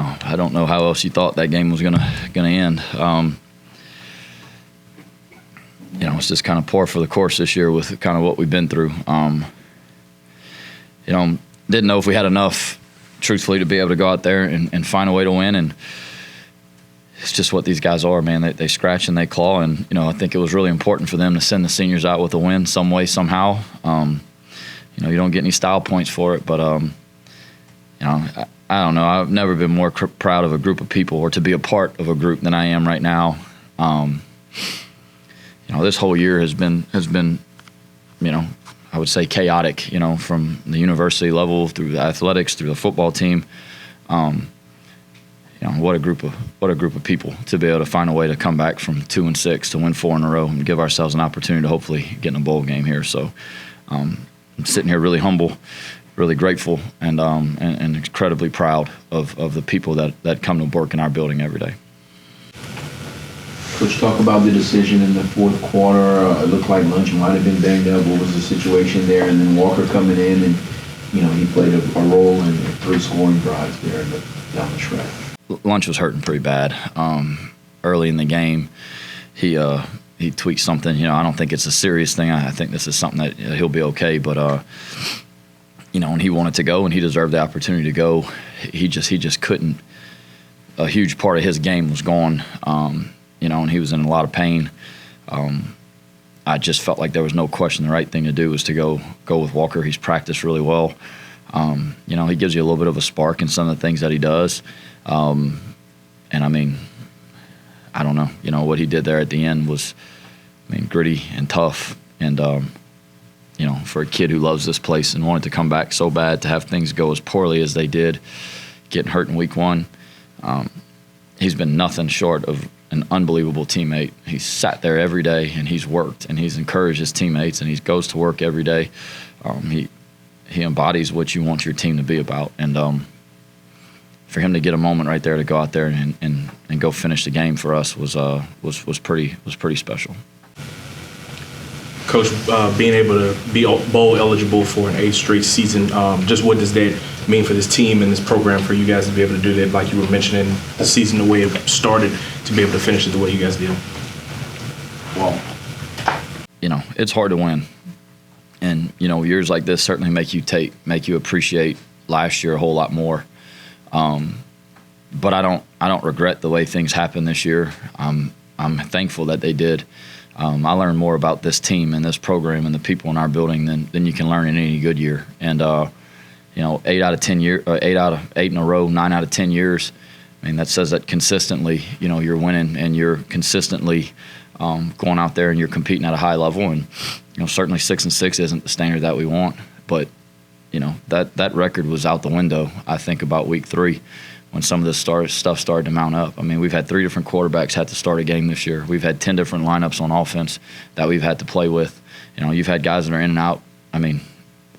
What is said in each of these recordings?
I don't know how else you thought that game was gonna end. It's just kind of par for the course this year with kind of what we've been through. Didn't know if we had enough, truthfully, to be able to go out there and find a way to win. And it's just what these guys are, man. They scratch and they claw. And, I think it was really important for them to send the seniors out with a win some way, somehow. You don't get any style points for it. But, I don't know. I've never been more proud of a group of people or to be a part of a group than I am right now. This whole year has been, I would say chaotic, from the university level through the athletics, through the football team. What a group of people to be able to find a way to come back from 2-6 to win 4 in a row and give ourselves an opportunity to hopefully get in a bowl game here. So I'm sitting here really humble, really grateful, and incredibly proud of the people that come to work in our building every day. Coach, talk about the decision in the fourth quarter. It looked like Lunch might have been banged up. What was the situation there? And then Walker coming in, and he played a role in 3 scoring drives there down the stretch. Lunch was hurting pretty bad. Early in the game, he tweaked something. I don't think it's a serious thing. I think this is something that he'll be okay. But and he wanted to go, and he deserved the opportunity to go. He just couldn't. A huge part of his game was gone. And he was in a lot of pain. I just felt like there was no question the right thing to do was to go with Walker. He's practiced really well. He gives you a little bit of a spark in some of the things that he does. And I don't know. What he did there at the end was, gritty and tough. And, for a kid who loves this place and wanted to come back so bad, to have things go as poorly as they did, getting hurt in week 1, he's been nothing short of an unbelievable teammate. He's sat there every day and he's worked and he's encouraged his teammates and he goes to work every day. He embodies what you want your team to be about. And for him to get a moment right there to go out there and go finish the game for us was pretty special. Coach, being able to be bowl eligible for an 8th straight season, just what does that mean for this team and this program for you guys to be able to do that, like you were mentioning the season, the way it started, to be able to finish it the way you guys did? Well, it's hard to win. And, years like this certainly make you appreciate last year a whole lot more. But I don't regret the way things happened this year. I'm thankful that they did. I learned more about this team and this program and the people in our building than you can learn in any good year. And 8 out of 10 years, 8 out of 8 in a row, 9 out of 10 years. That says that consistently, you're winning and you're consistently going out there and you're competing at a high level. And certainly 6-6 isn't the standard that we want, but that record was out the window. I think about week 3. When some of this stuff started to mount up. We've had 3 different quarterbacks had to start a game this year. We've had 10 different lineups on offense that we've had to play with. You've had guys that are in and out,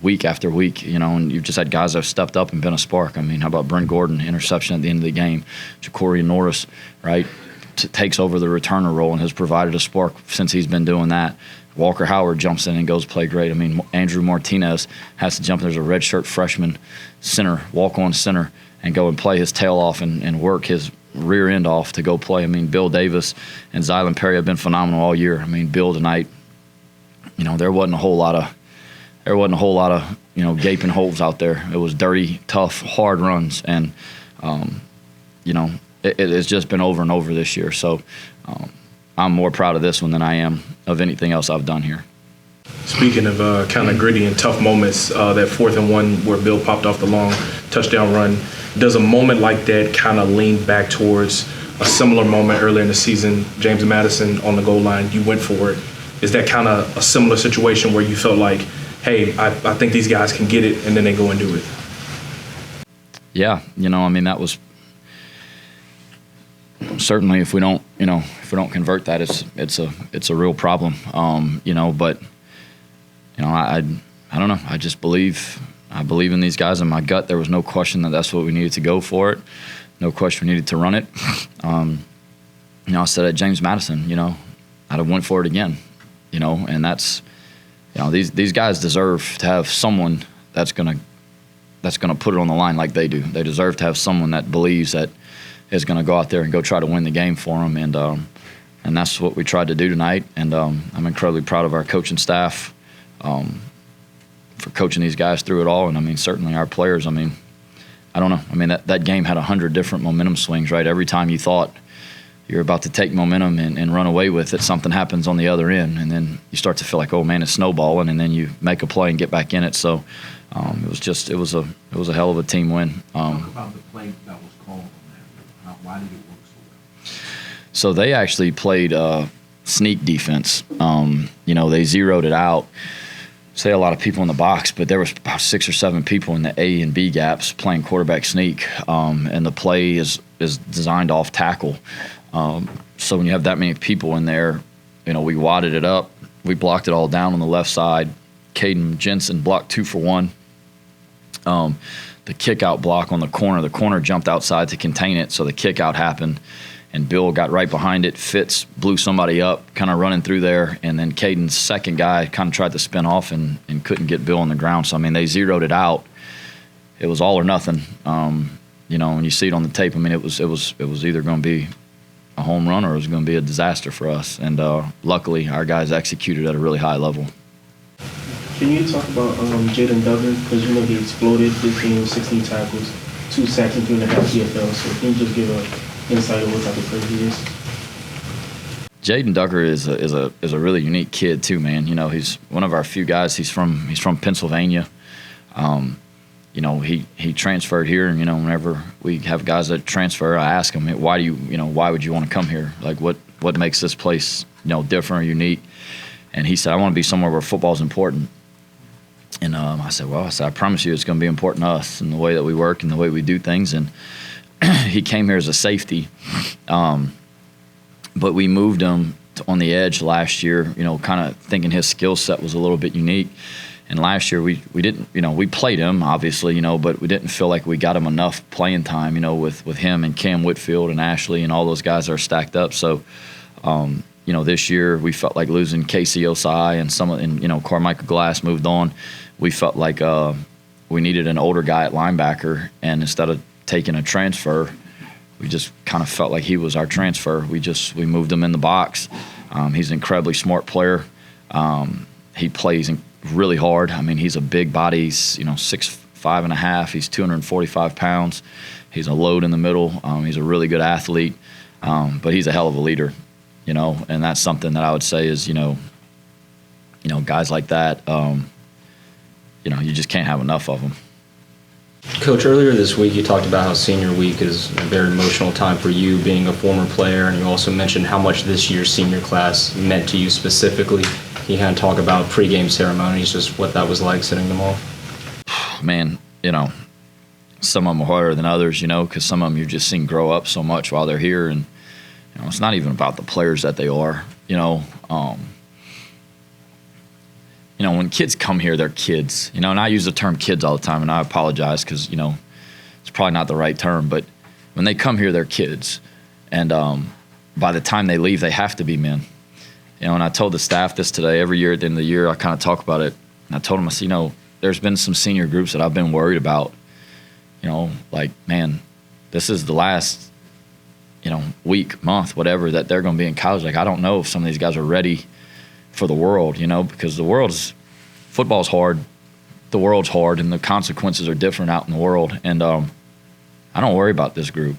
week after week, and you've just had guys that have stepped up and been a spark. How about Brent Gordon, interception at the end of the game? Ja'Cory Norris, right, takes over the returner role and has provided a spark since he's been doing that. Walker Howard jumps in and goes play great. Andrew Martinez has to jump. There's a redshirt freshman center, walk-on center, and go and play his tail off and work his rear end off to go play. Bill Davis and Zylan Perry have been phenomenal all year. Bill tonight, there wasn't a whole lot of gaping holes out there. It was dirty, tough, hard runs, and it has just been over and over this year. So I'm more proud of this one than I am of anything else I've done here. Speaking of kind of gritty and tough moments, that 4th and 1 where Bill popped off the long touchdown run, does a moment like that kind of lean back towards a similar moment earlier in the season? James Madison on the goal line, you went for it. Is that kind of a similar situation where you felt like, hey, I think these guys can get it, and then they go and do it? Yeah, that was certainly, if we don't convert that, it's a real problem. But I don't know. I just believe in these guys in my gut. There was no question that that's what we needed to go for it. No question we needed to run it. I said at James Madison, I'd have went for it again. And that's, these guys deserve to have someone that's that's going to put it on the line like they do. They deserve to have someone that believes that is going to go out there and go try to win the game for them, and that's what we tried to do tonight. And I'm incredibly proud of our coaching staff for coaching these guys through it all. And I mean, certainly our players. I mean, I don't know. I mean, that game had 100 different momentum swings, right? Every time you thought you're about to take momentum and run away with it, something happens on the other end, and then you start to feel like, oh man, it's snowballing, and then you make a play and get back in it. So it was a hell of a team win. Talk about the play that was called on that. Why did it work so well? So they actually played sneak defense. They zeroed it out. Say a lot of people in the box, but there was about 6 or 7 people in the A and B gaps playing quarterback sneak, and the play is designed off tackle. So when you have that many people in there, we wadded it up. We blocked it all down on the left side. Caden Jensen blocked 2 for 1. The kick out block on the corner jumped outside to contain it, so the kick out happened. And Bill got right behind it. Fitz blew somebody up, kind of running through there. And then Caden's second guy kind of tried to spin off and couldn't get Bill on the ground. So, I mean, they zeroed it out. It was all or nothing. When you see it on the tape, I mean, it was either going to be a home run or it was going to be a disaster for us. And luckily, our guys executed at a really high level. Can you talk about Jaden Duggar? Because he exploded this game, 16 tackles, 2 sacks, and 3.5 PFL. So can you just give an insight of what type of player he is? Jaden Duggar is a really unique kid too, man. He's one of our few guys. He's from Pennsylvania. He transferred here, and whenever we have guys that transfer, I ask him, why would you want to come here? Like, what makes this place different or unique? And he said, I want to be somewhere where football is important. And I said, I promise you, it's going to be important to us and the way that we work and the way we do things. And he came here as a safety, but we moved him on the edge last year, kind of thinking his skill set was a little bit unique. And last year we didn't, we played him, obviously, but we didn't feel like we got him enough playing time, with him and Cam Whitfield and Ashley and all those guys that are stacked up. So, this year we felt like losing Casey Osai and Carmichael Glass moved on. We felt like we needed an older guy at linebacker, and instead of taking a transfer, we just kind of felt like he was our transfer. We moved him in the box. He's an incredibly smart player. He plays really hard. I mean, he's a big body. He's 6'5.5". He's 245 pounds. He's a load in the middle. He's a really good athlete, but he's a hell of a leader. And that's something that I would say is guys like that. You just can't have enough of them. Coach, earlier this week you talked about how senior week is a very emotional time for you being a former player, and you also mentioned how much this year's senior class meant to you specifically. Can you kind of talk about pregame ceremonies, just what that was like sitting them all? Man, some of them are harder than others, because some of them you've just seen grow up so much while they're here, and it's not even about the players that they are. When kids come here, they're kids, and I use the term kids all the time, and I apologize because, it's probably not the right term, but when they come here, they're kids. And by the time they leave, they have to be men. And I told the staff this today. Every year at the end of the year, I kind of talk about it. And I told them, I said, there's been some senior groups that I've been worried about, like, man, this is the last, week, month, whatever, that they're going to be in college. Like, I don't know if some of these guys are ready for the world, because football's hard, the world's hard, and the consequences are different out in the world. And I don't worry about this group.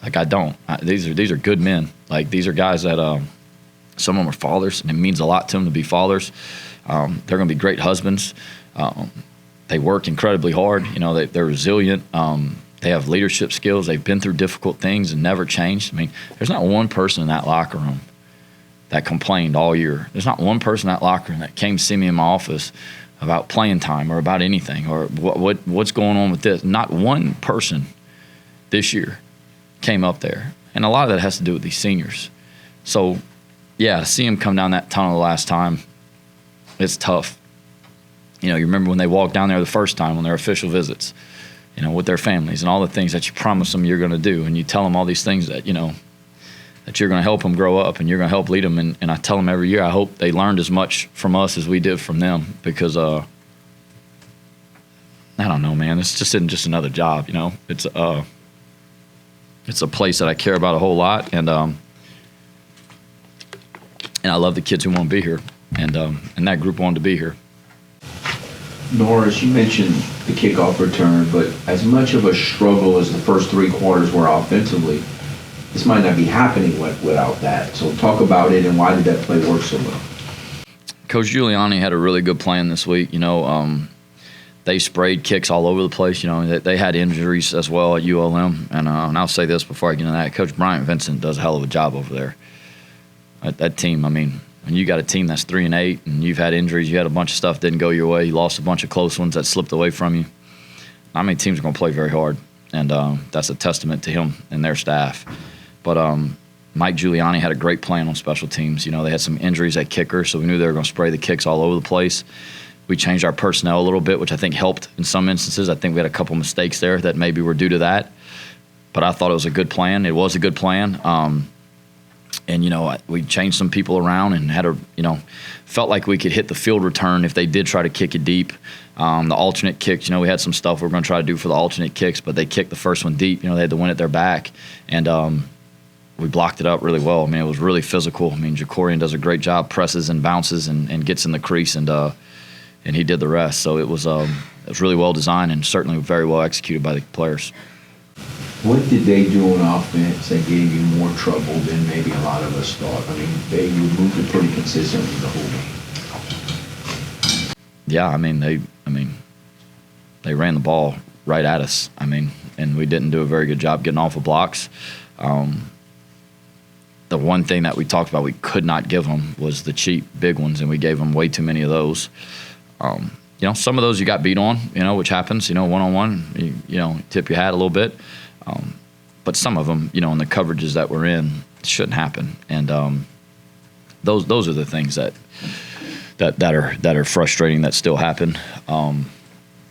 Like, I don't. These are good men. Like, these are guys that some of them are fathers, and it means a lot to them to be fathers. They're going to be great husbands. They work incredibly hard. They're resilient. They have leadership skills. They've been through difficult things and never changed. I mean, there's not one person in that locker room that complained all year. There's not one person in that locker room that came to see me in my office about playing time or about anything or what's going on with this. Not one person this year came up there. And a lot of that has to do with these seniors. So, yeah, to see them come down that tunnel the last time, it's tough. You remember when they walked down there the first time on their official visits, with their families and all the things that you promise them you're going to do. And you tell them all these things that, that you're going to help them grow up and you're going to help lead them. And I tell them every year, I hope they learned as much from us as we did from them, because I don't know, man. It's just just another job, you know. It's a place that I care about a whole lot, and I love the kids who want to be here, and that group wanted to be here. Norris, you mentioned the kickoff return, but as much of a struggle as the first 3 quarters were offensively, this might not be happening without that. So talk about it, and why did that play work so well? Coach Giuliani had a really good plan this week. You know, they sprayed kicks all over the place. You know, they had injuries as well at ULM, and I'll say this before I get into that: Coach Bryant Vincent does a hell of a job over there. That team, I mean, when you got a team that's 3-8, and you've had injuries, you had a bunch of stuff didn't go your way, you lost a bunch of close ones that slipped away from you. I mean, teams are going to play very hard, and that's a testament to him and their staff. But Mike Giuliani had a great plan on special teams. You know, they had some injuries at kicker, so we knew they were going to spray the kicks all over the place. We changed our personnel a little bit, which I think helped in some instances. I think we had a couple mistakes there that maybe were due to that. But I thought it was a good plan. It was a good plan. And, you know, we changed some people around and had felt like we could hit the field return if they did try to kick it deep. The alternate kicks, you know, we had some stuff we were going to try to do for the alternate kicks, but they kicked the first one deep. You know, they had to win at their back. And we blocked it up really well. I mean, it was really physical. I mean, Jacorian does a great job, presses and bounces and gets in the crease, and he did the rest. So it was really well designed and certainly very well executed by the players. What did they do on offense that gave you more trouble than maybe a lot of us thought? I mean, they moved it pretty consistently the whole game. Yeah, I mean, they ran the ball right at us. I mean, and we didn't do a very good job getting off of blocks. The one thing that we talked about we could not give them was the cheap big ones, and we gave them way too many of those. You know, some of those you got beat on, you know, which happens, you know, one-on-one, you know, tip your hat a little bit. But some of them, you know, in the coverages that we're in, shouldn't happen. And those are the things that are frustrating that still happen.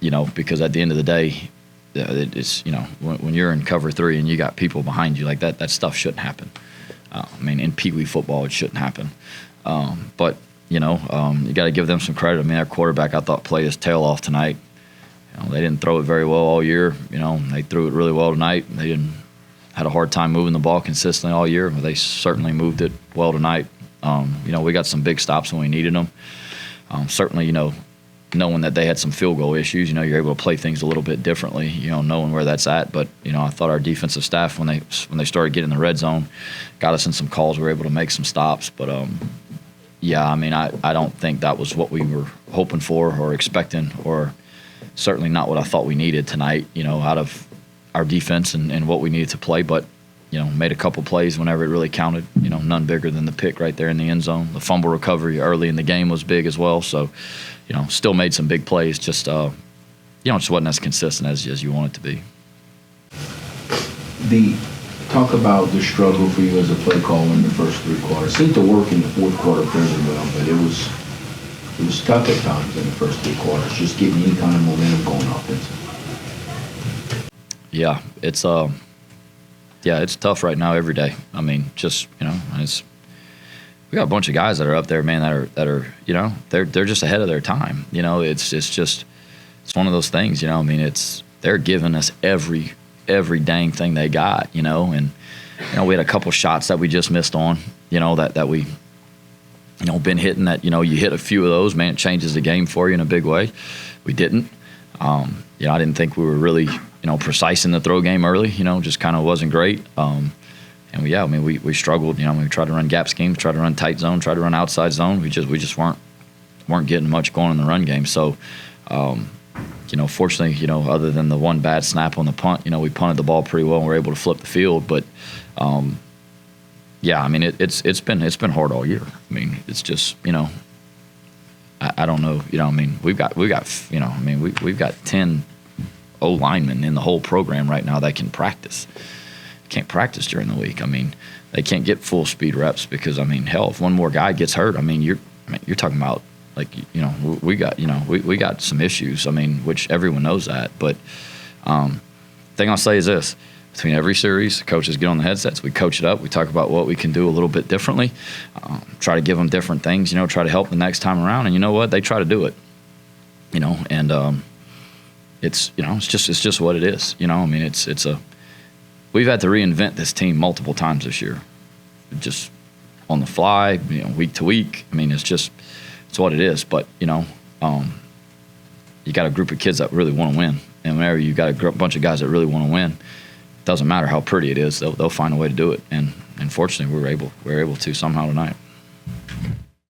You know, because at the end of the day, it's, you know, when you're in cover 3 and you got people behind you like that stuff shouldn't happen. I mean, in Pee Wee football, it shouldn't happen. But you know, you got to give them some credit. I mean, our quarterback, I thought, played his tail off tonight. You know, they didn't throw it very well all year. You know, they threw it really well tonight. They had a hard time moving the ball consistently all year, but they certainly moved it well tonight. You know, we got some big stops when we needed them. Certainly, you know, knowing that they had some field goal issues, you know, you're able to play things a little bit differently, you know, knowing where that's at. But, you know, I thought our defensive staff, when they started getting in the red zone, got us in some calls. We were able to make some stops. But, yeah, I mean, I don't think that was what we were hoping for or expecting, or certainly not what I thought we needed tonight, you know, out of our defense and what we needed to play. But, you know, made a couple plays whenever it really counted, you know, none bigger than the pick right there in the end zone. The fumble recovery early in the game was big as well. So, you know, still made some big plays, just, you know, just wasn't as consistent as you want it to be. Talk about the struggle for you as a play caller in the first 3 quarters. It seemed to work in the fourth quarter fairly well, but it was tough at times in the first 3 quarters, just getting any kind of momentum going offensively. Yeah, it's tough right now every day. I mean, just, you know, we got a bunch of guys that are up there, man, that are you know, they're just ahead of their time. You know, it's one of those things, you know. I mean, they're giving us every dang thing they got, you know. And, you know, we had a couple shots that we just missed on, you know, that we, you know, been hitting that, you know, you hit a few of those, man, it changes the game for you in a big way. We didn't. You know, I didn't think we were really, you know, precise in the throw game early, you know, just kind of wasn't great. And yeah, I mean, we struggled, you know. We tried to run gap schemes, tried to run tight zone, tried to run outside zone. We just weren't getting much going in the run game. So, you know, fortunately, you know, other than the one bad snap on the punt, you know, we punted the ball pretty well and were able to flip the field. But, yeah, I mean, it's been hard all year. I mean, it's just, you know, I don't know, you know, I mean, we've got, you know, I mean, we've got 10 O linemen in the whole program right now that can practice. Can't practice during the week. I mean, they can't get full speed reps because, I mean, hell, if one more guy gets hurt, I mean, you're talking about, like, you know, we got some issues. I mean, which everyone knows that. But thing I'll say is this: between every series, the coaches get on the headsets, we coach it up, we talk about what we can do a little bit differently, try to give them different things, you know, try to help the next time around. And you know what? They try to do it, you know. And it's just what it is. I mean, we've had to reinvent this team multiple times this year, just on the fly, week to week. I mean, it's what it is. But you got a group of kids that really want to win, and whenever you got a bunch of guys that really want to win, it doesn't matter how pretty it is, they'll find a way to do it. And fortunately, we're able to somehow tonight.